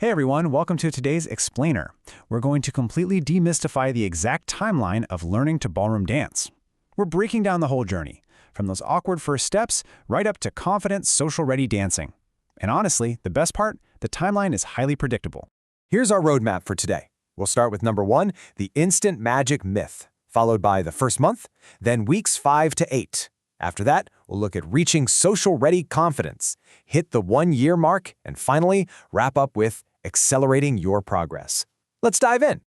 Hey everyone, welcome to today's Explainer. We're going to completely demystify the exact timeline of learning to ballroom dance. We're breaking down the whole journey, from those awkward first steps right up to confident, social-ready dancing. And honestly, the best part, the timeline is highly predictable. Here's our roadmap for today. We'll start with number 1, the instant magic myth, followed by the first month, then weeks 5 to 8. After that, we'll look at reaching social-ready confidence, hit the 1-year mark, and finally, wrap up with accelerating your progress. Let's dive in.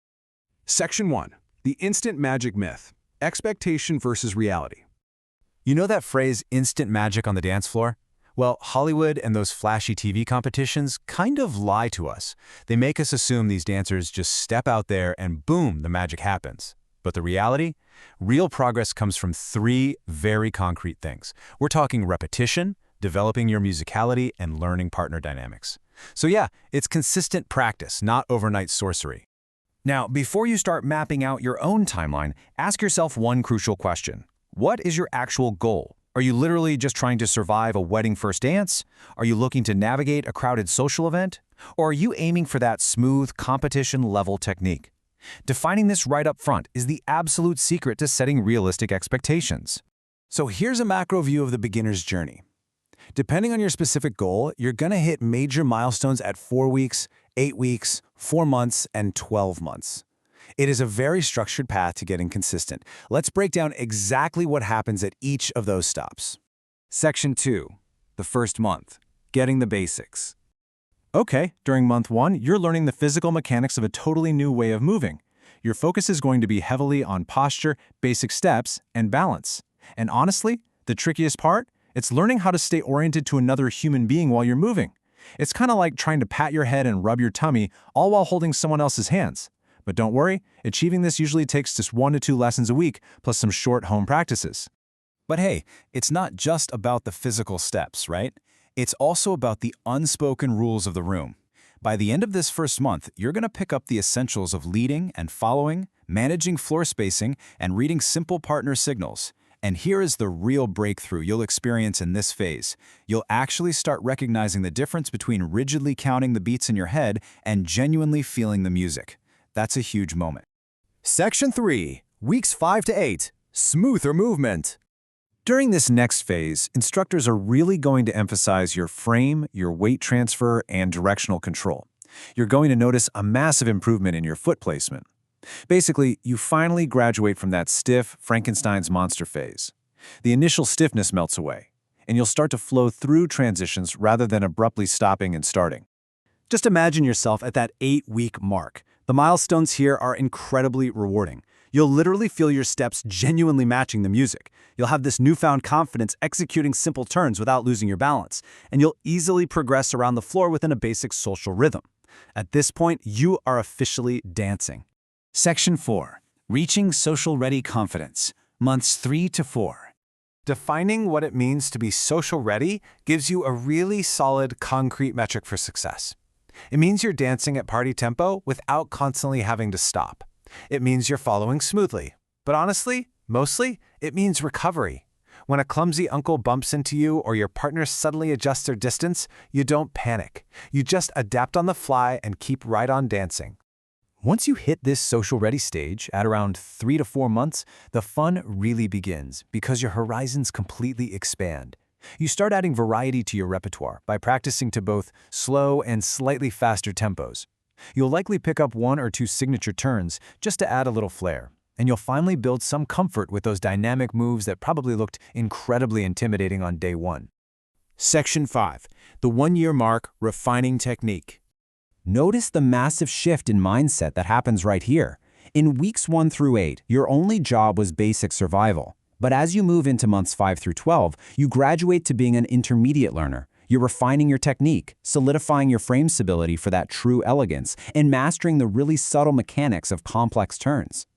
Section 1. The instant magic myth. Expectation versus reality. You know that phrase, instant magic on the dance floor? Well, Hollywood and those flashy TV competitions kind of lie to us. They make us assume these dancers just step out there and boom, the magic happens. But the reality? Real progress comes from 3 very concrete things. We're talking repetition, developing your musicality, and learning partner dynamics. So yeah, it's consistent practice, not overnight sorcery. Now, before you start mapping out your own timeline, ask yourself one crucial question. What is your actual goal? Are you literally just trying to survive a wedding first dance? Are you looking to navigate a crowded social event? Or are you aiming for that smooth, competition-level technique? Defining this right up front is the absolute secret to setting realistic expectations. So here's a macro view of the beginner's journey. Depending on your specific goal, you're going to hit major milestones at 4 weeks, 8 weeks, 4 months, and 12 months. It is a very structured path to getting consistent. Let's break down exactly what happens at each of those stops. Section 2. The first month. Getting the basics. Okay, during month 1, you're learning the physical mechanics of a totally new way of moving. Your focus is going to be heavily on posture, basic steps, and balance. And honestly, the trickiest part? It's learning how to stay oriented to another human being while you're moving. It's kind of like trying to pat your head and rub your tummy, all while holding someone else's hands. But don't worry, achieving this usually takes just 1 to 2 lessons a week, plus some short home practices. But hey, it's not just about the physical steps, right? It's also about the unspoken rules of the room. By the end of this first month, you're going to pick up the essentials of leading and following, managing floor spacing, and reading simple partner signals. And here is the real breakthrough you'll experience in this phase. You'll actually start recognizing the difference between rigidly counting the beats in your head and genuinely feeling the music. That's a huge moment. Section 3. Weeks 5 to 8. Smoother movement. During this next phase, instructors are really going to emphasize your frame, your weight transfer, and directional control. You're going to notice a massive improvement in your foot placement. Basically, you finally graduate from that stiff Frankenstein's monster phase. The initial stiffness melts away, and you'll start to flow through transitions rather than abruptly stopping and starting. Just imagine yourself at that 8-week mark. The milestones here are incredibly rewarding. You'll literally feel your steps genuinely matching the music. You'll have this newfound confidence executing simple turns without losing your balance, and you'll easily progress around the floor within a basic social rhythm. At this point, you are officially dancing. Section 4. Reaching social-ready confidence. Months 3 to 4. Defining what it means to be social-ready gives you a really solid, concrete metric for success. It means you're dancing at party tempo without constantly having to stop. It means you're following smoothly. But honestly, mostly, it means recovery. When a clumsy uncle bumps into you or your partner suddenly adjusts their distance, you don't panic. You just adapt on the fly and keep right on dancing. Once you hit this social-ready stage at around 3 to 4 months, the fun really begins because your horizons completely expand. You start adding variety to your repertoire by practicing to both slow and slightly faster tempos. You'll likely pick up 1 or 2 signature turns just to add a little flair, and you'll finally build some comfort with those dynamic moves that probably looked incredibly intimidating on day 1. Section 5. The 1-year mark, refining technique. Notice the massive shift in mindset that happens right here. In weeks 1 through 8, your only job was basic survival. But as you move into months 5 through 12, you graduate to being an intermediate learner. You're refining your technique, solidifying your frame stability for that true elegance, and mastering the really subtle mechanics of complex turns.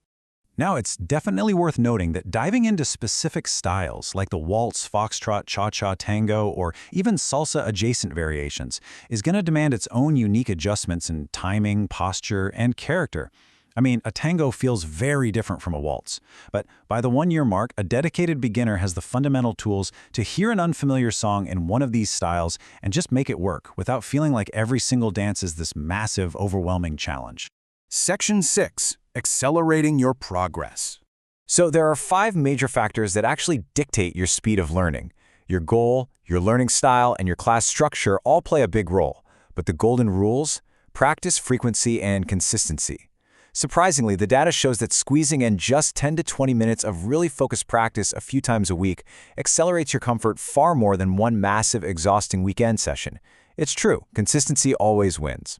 Now, it's definitely worth noting that diving into specific styles like the waltz, foxtrot, cha-cha, tango, or even salsa-adjacent variations is going to demand its own unique adjustments in timing, posture, and character. I mean, a tango feels very different from a waltz. But by the 1-year mark, a dedicated beginner has the fundamental tools to hear an unfamiliar song in one of these styles and just make it work without feeling like every single dance is this massive, overwhelming challenge. Section 6. Accelerating your progress. So there are 5 major factors that actually dictate your speed of learning. Your goal, your learning style, and your class structure all play a big role. But the golden rules? Practice, frequency, and consistency. Surprisingly, the data shows that squeezing in just 10 to 20 minutes of really focused practice a few times a week accelerates your comfort far more than one massive, exhausting weekend session. It's true, consistency always wins.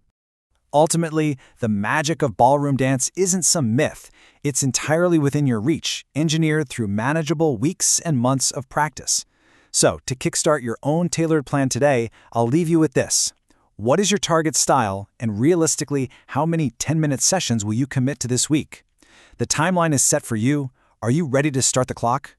Ultimately, the magic of ballroom dance isn't some myth. It's entirely within your reach, engineered through manageable weeks and months of practice. So, to kickstart your own tailored plan today, I'll leave you with this. What is your target style, and realistically, how many 10-minute sessions will you commit to this week? The timeline is set for you. Are you ready to start the clock?